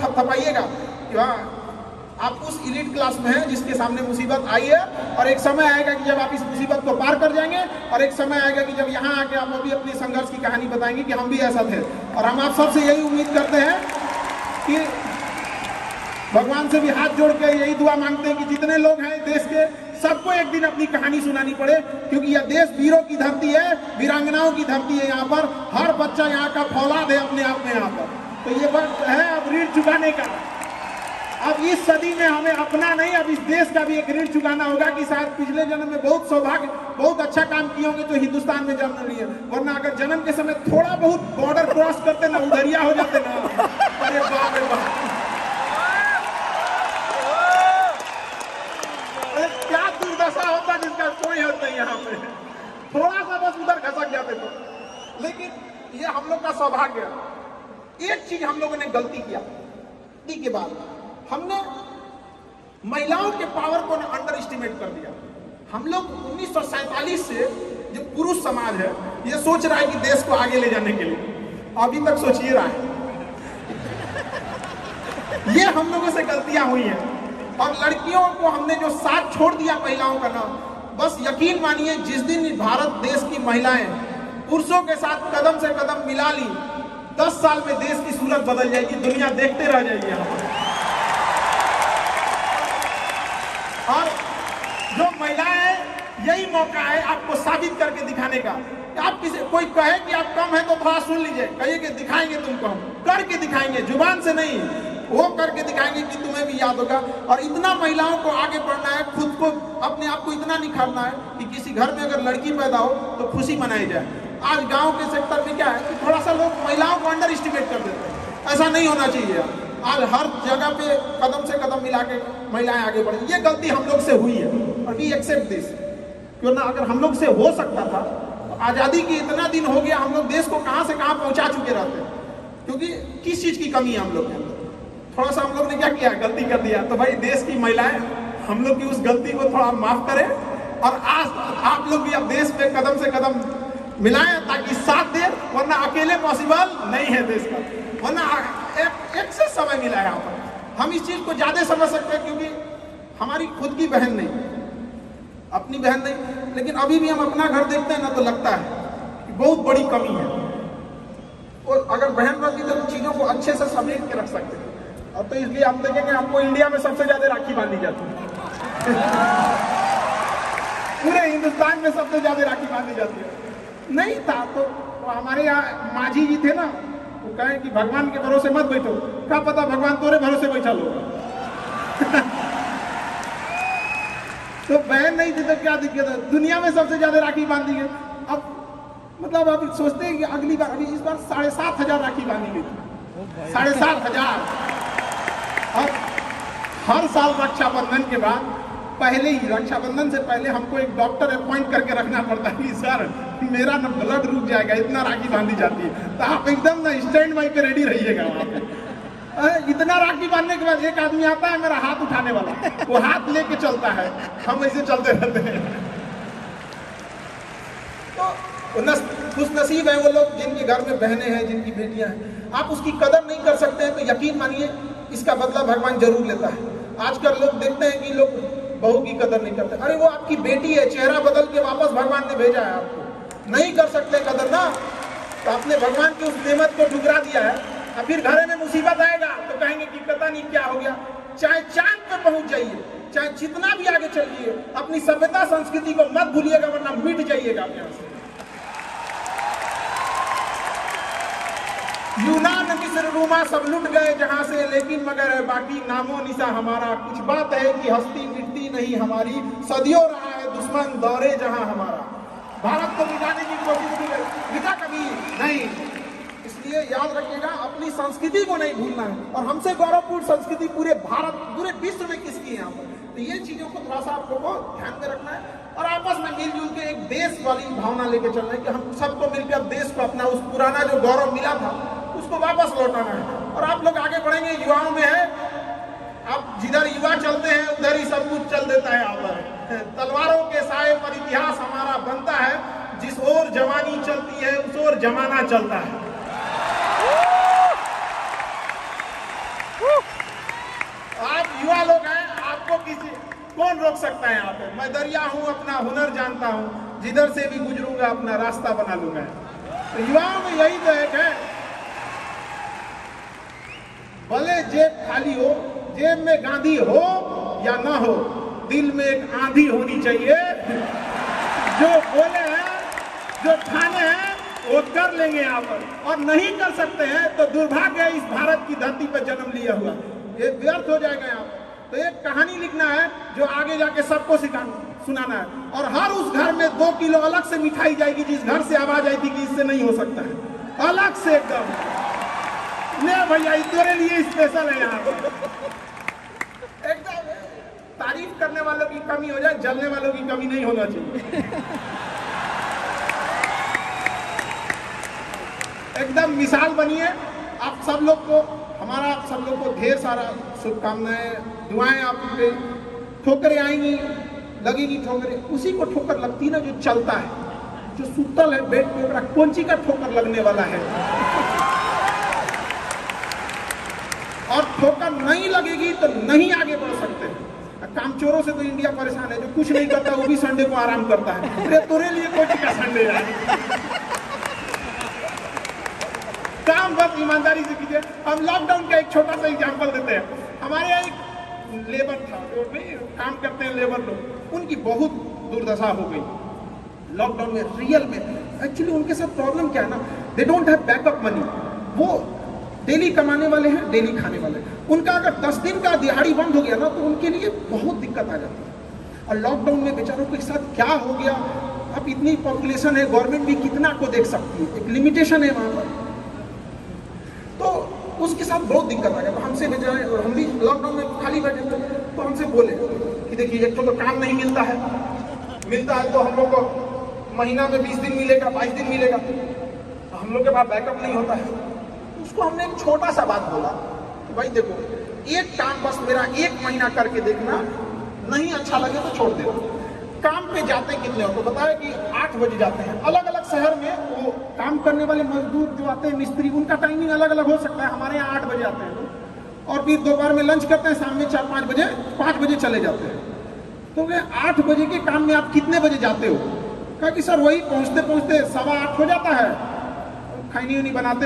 थपथपाइएगा कि हाँ आप उस इलीट क्लास में हैं जिसके सामने मुसीबत आई है, और एक समय आएगा कि जब आप इस मुसीबत को पार कर जाएंगे, और एक समय आएगा कि जब यहाँ आके आप भी अपनी संघर्ष की कहानी बताएंगे कि हम भी ऐसा थे। और हम आप सबसे यही उम्मीद करते हैं कि भगवान से भी हाथ जोड़ के यही दुआ मांगते हैं कि जितने लोग हैं देश के, सबको एक दिन अपनी कहानी सुनानी पड़े, क्योंकि यह देश वीरों की धरती है, वीरांगनाओं की धरती है। यहाँ पर हर बच्चा यहाँ का फौलाद है अपने आप में यहाँ पर। तो ये वक्त है अब ऋण चुकाने का। अब इस सदी में हमें अपना नहीं, अब इस देश का भी एक ऋण चुकाना होगा कि शायद पिछले जन्म में बहुत सौभाग्य, बहुत अच्छा काम किए होंगे तो हिंदुस्तान में जन्म लिए, वरना अगर जन्म के समय थोड़ा बहुत बॉर्डर क्रॉस करते ना, उधरिया हो जाते ना, अरे बाप रे बाप, क्या दुर्दशा होता जिसका कोई हद नहीं। यहाँ पे थोड़ा सा बस उधर खसक जाते थे। लेकिन ये हम लोग का सौभाग्य है। एक चीज हम लोगों ने गलती किया के बाद, हमने महिलाओं के पावर को ना अंडर एस्टिमेट कर दिया। हम लोग 1947 से जो पुरुष समाज है ये सोच रहा है कि देश को आगे ले जाने के लिए, अभी तक सोचिए रहा है। ये हम लोगों से गलतियां हुई हैं। और लड़कियों को हमने जो साथ छोड़ दिया महिलाओं का नाम, बस यकीन मानिए जिस दिन भारत देश की महिलाएं पुरुषों के साथ कदम से कदम मिला ली, 10 साल में देश की सूरत बदल जाएगी, दुनिया देखते रह जाएगी यहाँ पर। और जो महिलाएं, यही मौका है आपको साबित करके दिखाने का। आप किसी कोई कहे कि आप कम है तो थोड़ा सुन लीजिए, कहिए कि दिखाएंगे तुमको, हम करके दिखाएंगे, जुबान से नहीं, वो करके दिखाएंगे कि तुम्हें भी याद होगा। और इतना महिलाओं को आगे बढ़ना है, खुद को अपने आप को इतना निखारना है कि किसी घर में अगर लड़की पैदा हो तो खुशी मनाई जाए। आज गांव के सेक्टर में क्या है कि थोड़ा सा लोग महिलाओं को अंडर एस्टिमेट कर देते हैं, ऐसा नहीं होना चाहिए। आज हर जगह पे कदम से कदम मिला के महिलाएं आगे बढ़े, ये गलती हम लोग से हुई है और वी एक्सेप्ट दिस। क्यों ना, अगर हम लोग से हो सकता था तो आज़ादी की इतना दिन हो गया, हम लोग देश को कहां से कहां पहुंचा चुके रहते हैं। क्योंकि किस चीज की कमी है हम लोग के अंदर, थोड़ा सा हम लोग ने क्या किया, गलती कर दिया। तो भाई देश की महिलाएं हम लोग की उस गलती को थोड़ा माफ करें, और आज आप लोग भी अब देश पे कदम से कदम मिलाएं ताकि साथ दे, वरना अकेले पॉसिबल नहीं है देश का, वरना एक से समय मिला है यहाँ पर। हम इस चीज को ज्यादा समझ सकते हैं क्योंकि हमारी खुद की बहन नहीं, अपनी बहन नहीं, लेकिन अभी भी हम अपना घर देखते हैं ना तो लगता है कि बहुत बड़ी कमी है। और अगर बहन रहती तो चीजों को अच्छे से समेट के रख सकते थे। अब तो इसलिए आप देखेंगे आपको इंडिया में सबसे ज्यादा राखी बांधी जाती है पूरे हिंदुस्तान में सबसे ज्यादा राखी बांधी जाती है। नहीं था तो हमारे यहाँ माझी जी थे ना, वो कहे कि भगवान के भरोसे मत बैठो, क्या पता भगवान तोरे भरोसे बैठा लो तो बहन नहीं थी तो क्या दिक्कत है, दुनिया में सबसे ज्यादा राखी बांधी है। अब मतलब अभी सोचते हैं कि अगली बार, अभी इस बार 7,500 राखी बांधी गई थी, 7,500। और हर साल रक्षाबंधन के बाद, पहले ही रक्षाबंधन से पहले हमको एक डॉक्टर अपॉइंट करके रखना पड़ता है कि सर मेरा ना ब्लड रुक जाएगा, इतना राखी बांधी जाती है, तो आप एकदम ना स्टैंड बाई पे रेडी रहिएगा वहाँ पे। इतना राखी बांधने के बाद एक आदमी आता है मेरा हाथ उठाने वाला, वो हाथ लेके चलता है, हम ऐसे चलते रहते हैं। तो खुश नसीब है वो लोग जिनके घर में बहनें हैं, जिनकी बेटियां हैं। आप उसकी कदर नहीं कर सकते हैं तो यकीन मानिए इसका बदला भगवान जरूर लेता है। आजकल लोग देखते हैं कि लोग बहू की कदर नहीं करते, अरे वो आपकी बेटी है, चेहरा बदल के वापस भगवान ने भेजा है आपको, नहीं कर सकते कदर ना, तो आपने भगवान की उस नेमत को ठुकरा दिया है। और फिर घरे में मुसीबत आएगा तो कहेंगे कि पता नहीं क्या हो गया। चाहे चांद पे पहुंच जाइए, चाहे जितना भी आगे चलिए, अपनी सभ्यता संस्कृति को मत भूलिएगा वरना मिट जाइएगा यहाँ से। यूनान, मिस्र, रोमा सब लुट गए जहां से, लेकिन मगर है बाकी नामो निशा हमारा। कुछ बात है कि हस्ती मिटती नहीं हमारी, सदियों रहा है दुश्मन दौरे जहां हमारा। भारत को मिटाने की कोशिश की गई, मिटा कभी नहीं। इसलिए याद रखिएगा, अपनी संस्कृति को नहीं भूलना है। और हमसे गौरवपूर्ण संस्कृति पूरे भारत, पूरे विश्व में किसकी है यहाँ पर, तो ये चीजों को थोड़ा सा आपको ध्यान में रखना है और आपस में मिलजुल के एक देश वाली भावना लेके चलना है कि हम सबको मिलकर देश को अपना उस पुराना जो गौरव मिला था उसको वापस लौटाना है। और आप लोग आगे बढ़ेंगे, युवाओं में है, आप जिधर युवा चलते हैं उधर ही सब कुछ चल देता है। यहाँ पर तलवारों के साए पर इतिहास हमारा बनता है, जिस ओर जवानी चलती है उस ओर जमाना चलता है। युवा लोग हैं, आपको कौन रोक सकता है यहाँ पे? मैं दरिया हूँ, अपना हुनर जानता हूँ, जिधर से भी गुजरूंगा अपना रास्ता बना लूंगा। तो युवाओं में यही तो एक है, भले जेब खाली हो, जेब में गांधी हो या ना हो, दिल में एक आंधी होनी चाहिए। जो बोले हैं, जो ठाने हैं, वो कर लेंगे यहाँ पर, और नहीं कर सकते हैं तो दुर्भाग्य है इस भारत की धरती पर जन्म लिया हुआ, ये व्यर्थ हो जाएगा यहाँ पर। तो एक कहानी लिखना है जो आगे जाके सबको सुनाना है, और हर उस घर में 2 किलो अलग से मिठाई जाएगी जिस घर से आवाज आई थी कि इससे नहीं हो सकता है, अलग से एकदम। ले भैया, तेरे लिए स्पेशल है यहाँ पर। एकदम तारीफ करने वालों की कमी हो जाए, जलने वालों की कमी नहीं होना चाहिए। एकदम मिसाल बनिए। आप सब लोग को, हमारा आप सब लोग को ढेर सारा शुभकामनाएं, दुआएं। आप पे ठोकरें आएंगी, लगेगी ठोकरें, उसी को ठोकर लगती ना जो चलता है, जो सुतल है बेड पे, कौन सी का ठोकर लगने वाला है। और ठोकर नहीं लगेगी तो नहीं आगे बढ़ सकते। कामचोरों से तो इंडिया परेशान है, जो कुछ नहीं करता वो भी संडे को आराम करता है। अरे तेरे लिए कोई टिका संडे है, काम बस ईमानदारी से कीजिए। हम लॉकडाउन का एक छोटा सा एग्जांपल देते हैं। हमारे यहाँ एक लेबर था, जो भी काम करते हैं लेबर लोग, उनकी बहुत दुर्दशा हो गई लॉकडाउन में। रियल में एक्चुअली उनके साथ प्रॉब्लम क्या है ना, they don't have backup money. वो डेली कमाने वाले हैं, डेली खाने वाले हैं। उनका अगर 10 दिन का दिहाड़ी बंद हो गया ना तो उनके लिए बहुत दिक्कत आ जाती है। और लॉकडाउन में बेचारों के साथ क्या हो गया, अब इतनी पॉपुलेशन है, गवर्नमेंट भी कितना को देख सकती है, एक लिमिटेशन है वहाँ पर, तो उसके साथ बहुत दिक्कत आ गया। तो हमसे भेजा, और हम भी लॉकडाउन में खाली बैठे थे, तो हमसे बोले कि देखिए एक तो काम नहीं मिलता है तो हम लोग को महीना में 20 दिन मिलेगा, 22 दिन मिलेगा, तो हम लोग के पास बैकअप नहीं होता है। उसको हमने एक छोटा सा बात बोला कि भाई देखो, एक काम बस मेरा 1 महीना करके देखना, नहीं अच्छा लगे तो छोड़ देना। काम पे जाते कितने हो? तो बताया कि 8 बजे जाते हैं। अलग अलग शहर में वो काम करने वाले मजदूर जो आते हैं, मिस्त्री, उनका टाइमिंग अलग अलग हो सकता है। हमारे यहाँ 8 बजे आते हैं और फिर दोपहर में लंच करते हैं, शाम में 4-5 बजे 5 बजे चले जाते हैं। तो 8 बजे के काम में आप कितने बजे जाते हो? कहा कि सर वही पहुँचते पहुँचते 7:15 हो जाता है, खैनी उनी बनाते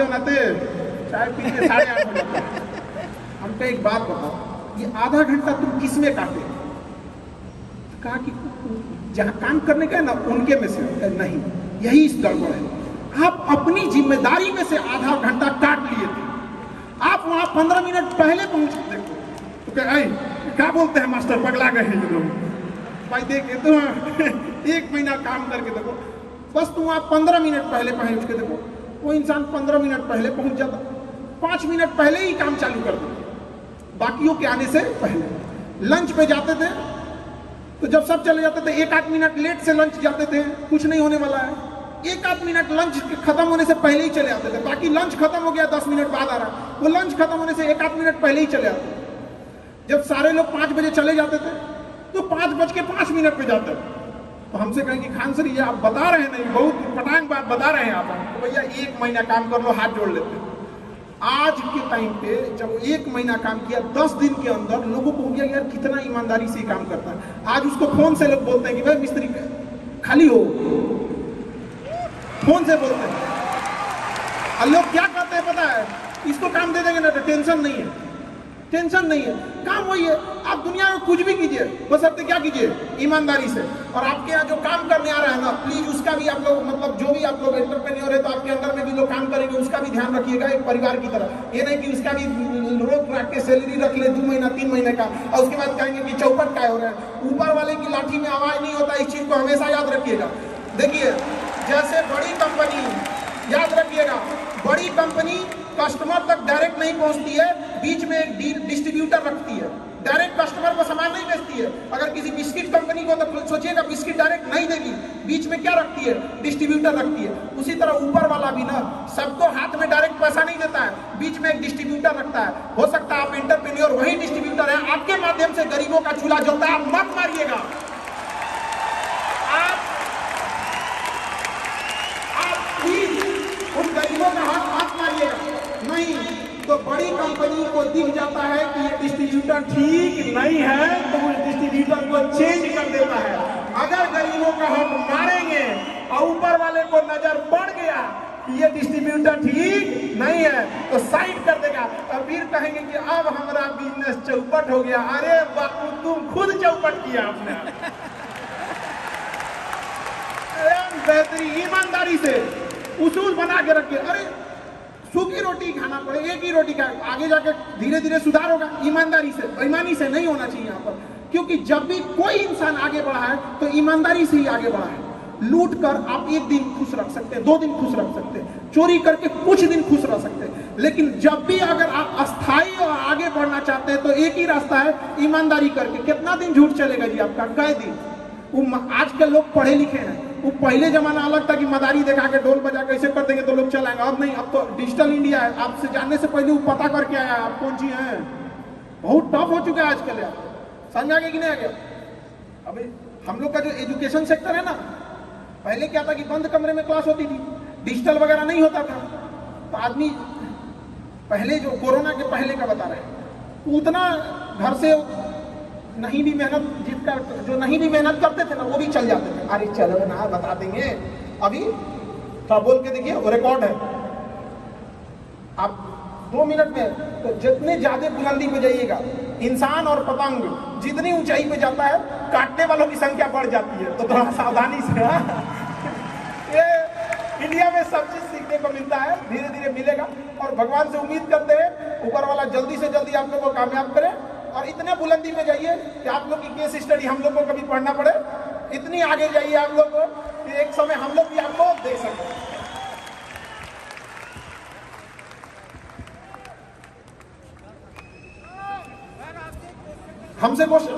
चाय पीते 8:30 हो जाता है। हमको एक बात बताओ, ये आधा घंटा तुम किस में काटे? कहा कि जहाँ काम करने का है ना उनके में से नहीं, यही इस गड़बड़ है। आप अपनी जिम्मेदारी में से आधा घंटा काट लिए थे, आप वहाँ 15 मिनट पहले पहुँच थे। तो क्या बोलते हैं मास्टर, पगला गए हैं ये लोग। भाई देखिए तो 1 महीना काम करके देखो, बस तुम वहाँ 15 मिनट पहले पहुँच के देखो, वो इंसान 15 मिनट पहले पहुँच जाता, 5 मिनट पहले ही काम चालू कर देता बाकियों के आने से पहले। लंच पे जाते थे तो जब सब चले जाते थे 1-8 मिनट लेट से लंच जाते थे, कुछ नहीं होने वाला है। 1-8 मिनट लंच खत्म होने से पहले ही चले आते थे, बाकी लंच खत्म हो गया 10 मिनट बाद आ रहा, वो लंच खत्म होने से 1-8 मिनट पहले ही चले आते। जब सारे लोग 5 बजे चले जाते थे तो 5:05 पे जाते। तो हमसे कहें कि खान सर ये आप बता रहे हैं, नहीं बहुत पटांग बात बता रहे हैं आप, तो भैया 1 महीना काम कर लो, हाथ जोड़ लेते। आज के टाइम पे जब 1 महीना काम किया, 10 दिन के अंदर लोगों को हो गया यार कितना ईमानदारी से काम करता है। आज उसको फोन से लोग बोलते हैं कि भाई मिस्त्री खाली हो, फोन से बोलते हैं। और लोग क्या कहते हैं पता है, इसको काम दे देंगे ना तो टेंशन नहीं है, टेंशन नहीं है, काम वही है। आप दुनिया में कुछ भी कीजिए, बस अब क्या कीजिए, ईमानदारी से। और आपके यहाँ जो काम करने आ रहा है ना, प्लीज उसका भी आप लोग, मतलब जो भी आप लोग एंटरप्रेन्योर है तो आपके अंदर में भी लोग काम करेंगे, उसका भी ध्यान रखिएगा एक परिवार की तरह। ये नहीं कि उसका भी रोक रख के सैलरी रख ले 2 महीना 3 महीने का, और उसके बाद कहेंगे कि चौपट काय हो रहा है। ऊपर वाले की लाठी में आवाज नहीं होता, इस चीज को हमेशा याद रखिएगा। देखिए जैसे बड़ी कंपनी, याद रखिएगा, बड़ी कंपनी कस्टमर तक डायरेक्ट नहीं पहुंचती है, बीच में एक डिस्ट्रीब्यूटर रखती है, डायरेक्ट कस्टमर को सामान नहीं बेचती है। अगर किसी बिस्किट कंपनी को तो सोचिएगा बिस्किट डायरेक्ट नहीं देगी, बीच में क्या रखती है, डिस्ट्रीब्यूटर रखती है। उसी तरह ऊपर वाला भी ना सबको हाथ में डायरेक्ट पैसा नहीं देता है, बीच में एक डिस्ट्रीब्यूटर रखता है। हो सकता है आप एंटरप्रेन्योर वही डिस्ट्रीब्यूटर है, आपके माध्यम से गरीबों का चूल्हा जलता है। आप मत मारिएगा, आप प्लीज उन गरीबों का हाथ मत मारिएगा। नहीं तो बड़ी कंपनी को दिख जाता है कि ये डिस्ट्रीब्यूटर डिस्ट्रीब्यूटर ठीक नहीं है तो उस डिस्ट्रीब्यूटर को चेंज कर देता है। अगर गरीबों का हक मारेंगे और ऊपर वाले को नजर पड़ गया कि ये डिस्ट्रीब्यूटर ठीक नहीं है तो साइड कर देगा और फिर कहेंगे कि अब हमारा बिजनेस चौपट हो गया। अरे बापू तुम खुद चौपट किया आपने। बेहतरीन ईमानदारी से उसूल बना के रखिए। अरे सूखी रोटी खाना पड़े, एक ही रोटी खाए, आगे जाके धीरे धीरे सुधार होगा। ईमानदारी से, बेईमानी से नहीं होना चाहिए यहाँ पर, क्योंकि जब भी कोई इंसान आगे बढ़ा है तो ईमानदारी से ही आगे बढ़ा है। लूट कर आप एक दिन खुश रख सकते हैं, 2 दिन खुश रख सकते हैं, चोरी करके कुछ दिन खुश रह सकते हैं, लेकिन जब भी अगर आप अस्थायी और आगे बढ़ना चाहते हैं तो एक ही रास्ता है, ईमानदारी करके। कितना दिन झूठ चलेगा जी आपका? कई दिन। आज के लोग पढ़े लिखे हैं, वो पहले जमाना अलग था कि मदारी दिखा के ढोल बजा के ऐसे कर देंगे तो लोग चलाएंगे। अब नहीं, अब तो डिजिटल इंडिया है। आपसे जानने से पहले वो पता करके आया आप कौन सी हैं। बहुत टफ हो चुका है आजकल यार, समझ आ गया कि नहीं आ गया? अभी हम लोग का जो एजुकेशन सेक्टर है ना, पहले क्या था कि बंद कमरे में क्लास होती थी, डिजिटल वगैरह नहीं होता था, तो आदमी पहले जो कोरोना के पहले का बता रहे हैं, उतना घर से नहीं भी मेहनत, जिसका जो नहीं भी मेहनत करते थे ना वो भी चल जाते थे। अरे चलो ना बता देंगे, अभी तो बोल के देखिए, वो रिकॉर्ड है। आप 2 मिनट में तो जितने ज्यादा बुलंदी पे जाइएगा, इंसान और पतंग जितनी ऊंचाई पे जाता है काटने वालों की संख्या बढ़ जाती है। तो थोड़ा सावधानी से। ये इंडिया में सब चीज सीखने को मिलता है, धीरे धीरे मिलेगा और भगवान से उम्मीद करते हैं ऊपर वाला जल्दी से जल्दी आप लोगों को कामयाब करे और इतने बुलंदी में जाइए कि आप लोग की केस स्टडी हम लोग को कभी पढ़ना पड़े। इतनी आगे जाइए आप लोग को कि एक समय हम लोग भी आपको देख सकें। हमसे क्वेश्चन